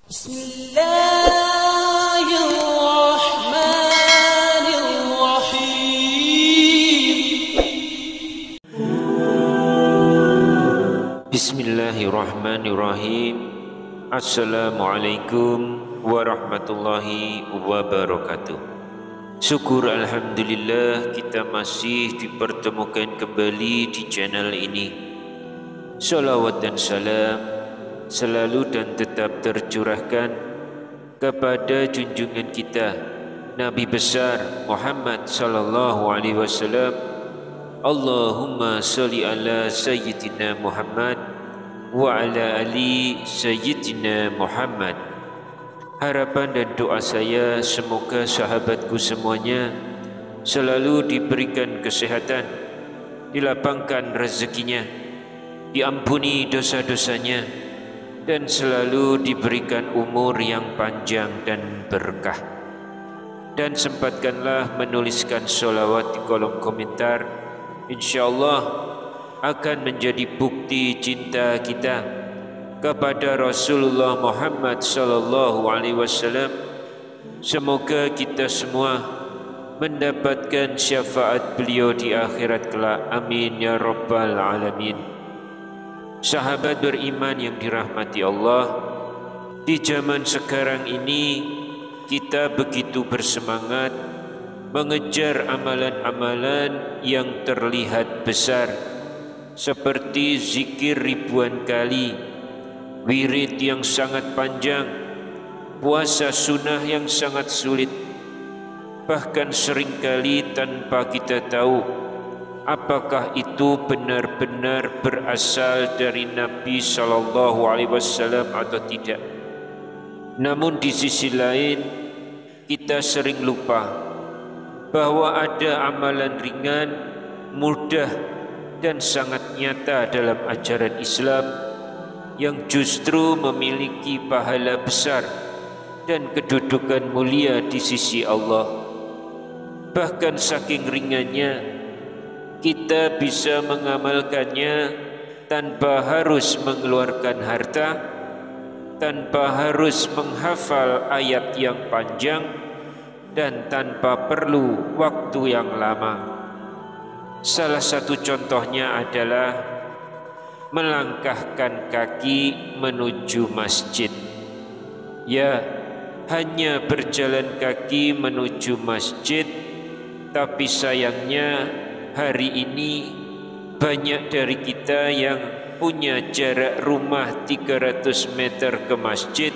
Bismillahirrahmanirrahim. Bismillahirrahmanirrahim. Assalamualaikum warahmatullahi wabarakatuh. Syukur alhamdulillah kita masih dipertemukan kembali di channel ini. Salawat dan salam selalu dan tetap tercurahkan kepada junjungan kita Nabi besar Muhammad sallallahu alaihi wasallam. Allahumma sholli ala sayyidina Muhammad wa ala ali sayyidina Muhammad. Harapan dan doa saya semoga sahabatku semuanya selalu diberikan kesehatan, dilapangkan rezekinya, diampuni dosa-dosanya, dan selalu diberikan umur yang panjang dan berkah. Dan sempatkanlah menuliskan sholawat di kolom komentar. InsyaAllah akan menjadi bukti cinta kita kepada Rasulullah Muhammad sallallahu alaihi wasallam. Semoga kita semua mendapatkan syafaat beliau di akhirat kelak. Amin ya rabbal alamin. Sahabat beriman yang dirahmati Allah, di zaman sekarang ini kita begitu bersemangat mengejar amalan-amalan yang terlihat besar, seperti zikir ribuan kali, wirid yang sangat panjang, puasa sunnah yang sangat sulit. Bahkan seringkali tanpa kita tahu apakah itu benar-benar berasal dari Nabi sallallahu alaihi wasallam atau tidak. Namun di sisi lain kita sering lupa bahwa ada amalan ringan, mudah dan sangat nyata dalam ajaran Islam yang justru memiliki pahala besar dan kedudukan mulia di sisi Allah. Bahkan saking ringannya kita bisa mengamalkannya tanpa harus mengeluarkan harta, tanpa harus menghafal ayat yang panjang, dan tanpa perlu waktu yang lama. Salah satu contohnya adalah melangkahkan kaki menuju masjid. Ya, hanya berjalan kaki menuju masjid, tapi sayangnya hari ini banyak dari kita yang punya jarak rumah 300 meter ke masjid,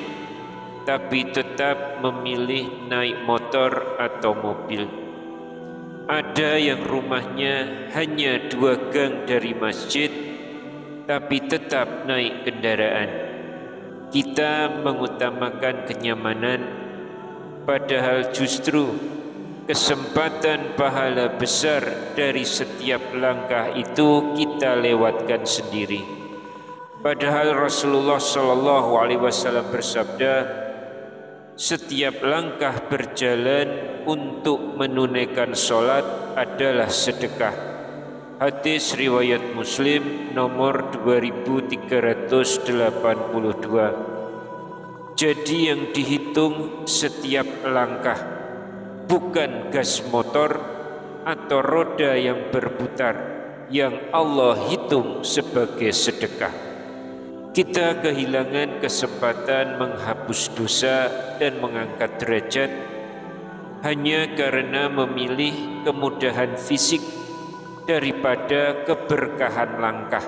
tapi tetap memilih naik motor atau mobil. Ada yang rumahnya hanya 2 gang dari masjid, tapi tetap naik kendaraan. Kita mengutamakan kenyamanan, padahal justru kesempatan pahala besar dari setiap langkah itu kita lewatkan sendiri. Padahal Rasulullah sallallahu alaihi wasallam bersabda, setiap langkah berjalan untuk menunaikan sholat adalah sedekah. Hadis riwayat Muslim nomor 2382. Jadi yang dihitung setiap langkah, bukan gas motor atau roda yang berputar yang Allah hitung sebagai sedekah. Kita kehilangan kesempatan menghapus dosa dan mengangkat derajat hanya karena memilih kemudahan fisik daripada keberkahan langkah.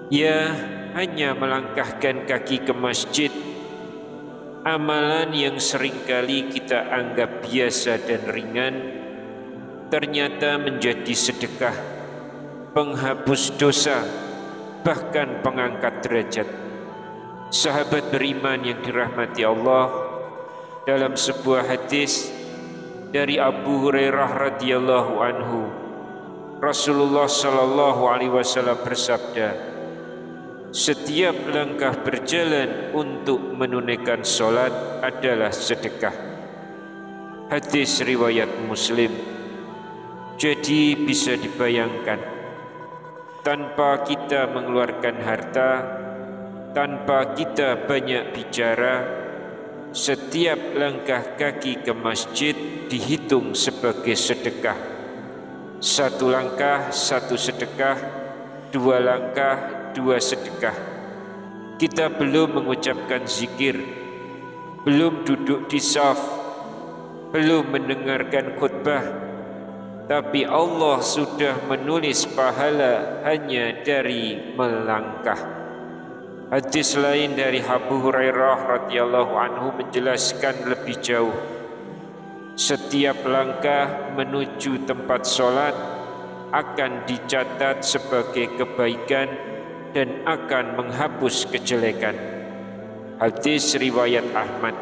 Ya, hanya melangkahkan kaki ke masjid, amalan yang seringkali kita anggap biasa dan ringan, ternyata menjadi sedekah, penghapus dosa, bahkan pengangkat derajat. Sahabat beriman yang dirahmati Allah, dalam sebuah hadis dari Abu Hurairah radhiyallahu anhu, Rasulullah sallallahu alaihi wasallam bersabda, setiap langkah berjalan untuk menunaikan sholat adalah sedekah. Hadis riwayat Muslim. Jadi bisa dibayangkan, tanpa kita mengeluarkan harta, tanpa kita banyak bicara, setiap langkah kaki ke masjid dihitung sebagai sedekah. 1 langkah 1 sedekah, 2 langkah 2 sedekah. Kita belum mengucapkan zikir, belum duduk di shaf, belum mendengarkan khutbah, tapi Allah sudah menulis pahala hanya dari melangkah. Hadis lain dari Abu Hurairah radhiyallahu anhu menjelaskan lebih jauh. Setiap langkah menuju tempat sholat akan dicatat sebagai kebaikan dan akan menghapus kejelekan. Hadis riwayat Ahmad.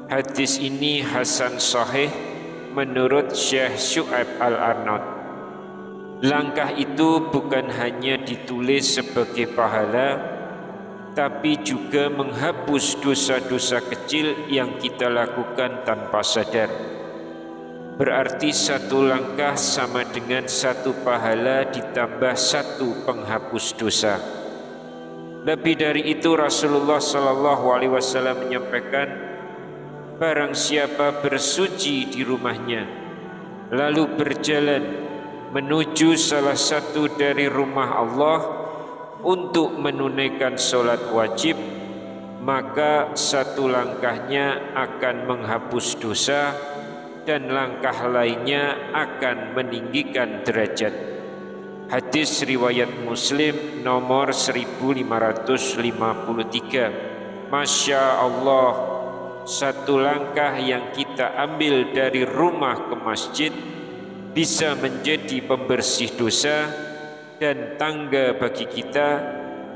Hadis ini hasan sahih menurut Syekh Syu'aib Al-Arnaud. Langkah itu bukan hanya ditulis sebagai pahala, tapi juga menghapus dosa-dosa kecil yang kita lakukan tanpa sadar. Berarti 1 langkah sama dengan 1 pahala ditambah 1 penghapus dosa. Lebih dari itu, Rasulullah SAW menyampaikan, barang siapa bersuci di rumahnya, lalu berjalan menuju salah satu dari rumah Allah untuk menunaikan sholat wajib, maka 1 langkahnya akan menghapus dosa dan langkah lainnya akan meninggikan derajat. Hadis riwayat Muslim nomor 1553. Masya Allah, 1 langkah yang kita ambil dari rumah ke masjid bisa menjadi pembersih dosa dan tangga bagi kita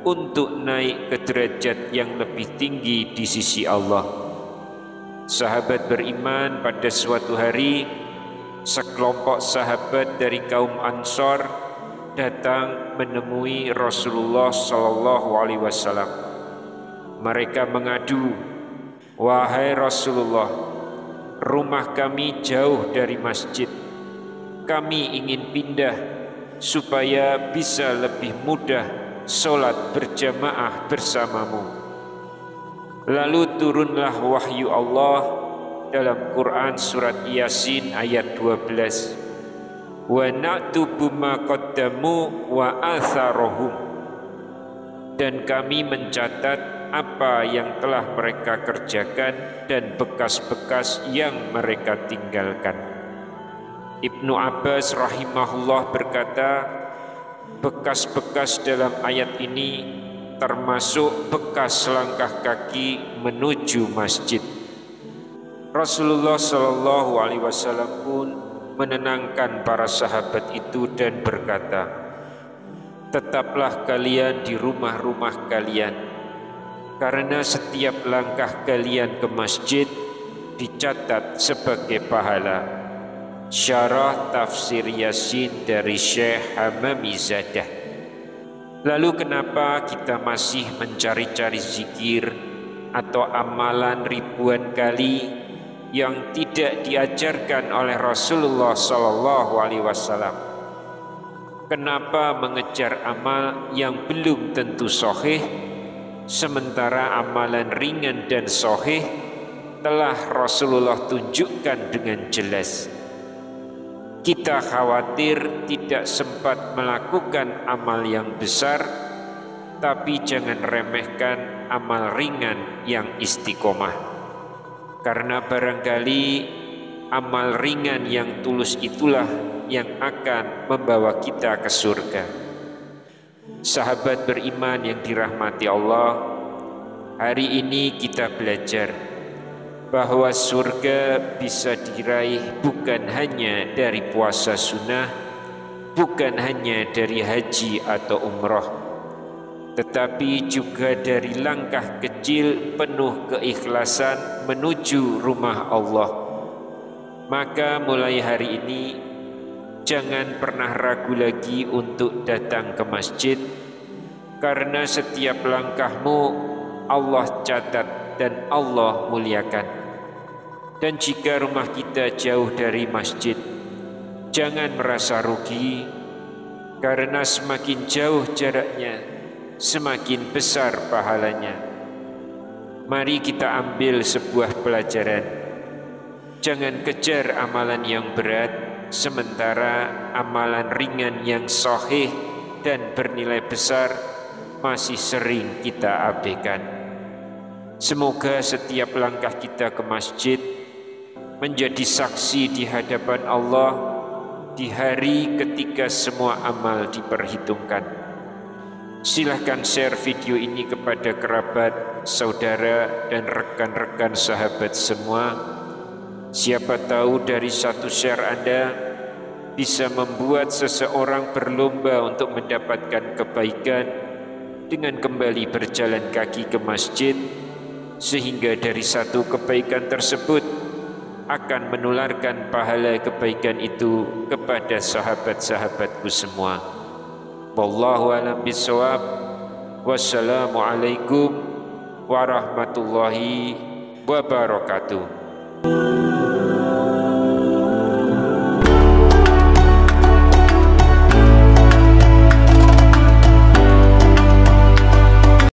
untuk naik ke derajat yang lebih tinggi di sisi Allah. Sahabat beriman, pada suatu hari sekelompok sahabat dari kaum Ansor datang menemui Rasulullah SAW. Mereka mengadu, wahai Rasulullah, rumah kami jauh dari masjid. Kami ingin pindah supaya bisa lebih mudah sholat berjamaah bersamamu. Lalu turunlah wahyu Allah dalam Quran surat Yasin ayat 12. Wa na'tubu ma qaddamu wa atharahum. Dan kami mencatat apa yang telah mereka kerjakan dan bekas-bekas yang mereka tinggalkan. Ibnu Abbas rahimahullah berkata, bekas-bekas dalam ayat ini termasuk bekas langkah kaki menuju masjid. Rasulullah SAW pun menenangkan para sahabat itu dan berkata, tetaplah kalian di rumah-rumah kalian, karena setiap langkah kalian ke masjid dicatat sebagai pahala. Syarah tafsir Yasin dari Syekh Hamamizadah. Lalu kenapa kita masih mencari-cari zikir atau amalan ribuan kali yang tidak diajarkan oleh Rasulullah SAW? Kenapa mengejar amal yang belum tentu sahih, sementara amalan ringan dan sahih telah Rasulullah tunjukkan dengan jelas? Kita khawatir tidak sempat melakukan amal yang besar, tapi jangan remehkan amal ringan yang istiqomah. Karena barangkali amal ringan yang tulus itulah yang akan membawa kita ke surga. Sahabat beriman yang dirahmati Allah, hari ini kita belajar bahwa surga bisa diraih bukan hanya dari puasa sunnah, bukan hanya dari haji atau umrah, tetapi juga dari langkah kecil penuh keikhlasan menuju rumah Allah. Maka mulai hari ini jangan pernah ragu lagi untuk datang ke masjid, karena setiap langkahmu Allah catat dan Allah muliakan. Dan jika rumah kita jauh dari masjid, jangan merasa rugi, karena semakin jauh jaraknya, semakin besar pahalanya. Mari kita ambil sebuah pelajaran. Jangan kejar amalan yang berat, sementara amalan ringan yang sahih dan bernilai besar masih sering kita abaikan. Semoga setiap langkah kita ke masjid menjadi saksi di hadapan Allah di hari ketika semua amal diperhitungkan. Silahkan share video ini kepada kerabat, saudara, dan rekan-rekan sahabat semua. Siapa tahu dari satu share Anda bisa membuat seseorang berlomba untuk mendapatkan kebaikan dengan kembali berjalan kaki ke masjid, sehingga dari satu kebaikan tersebut akan menularkan pahala kebaikan itu kepada sahabat-sahabatku semua. Wallahu a'lam bishawab. Wassalamualaikum warahmatullahi wabarakatuh.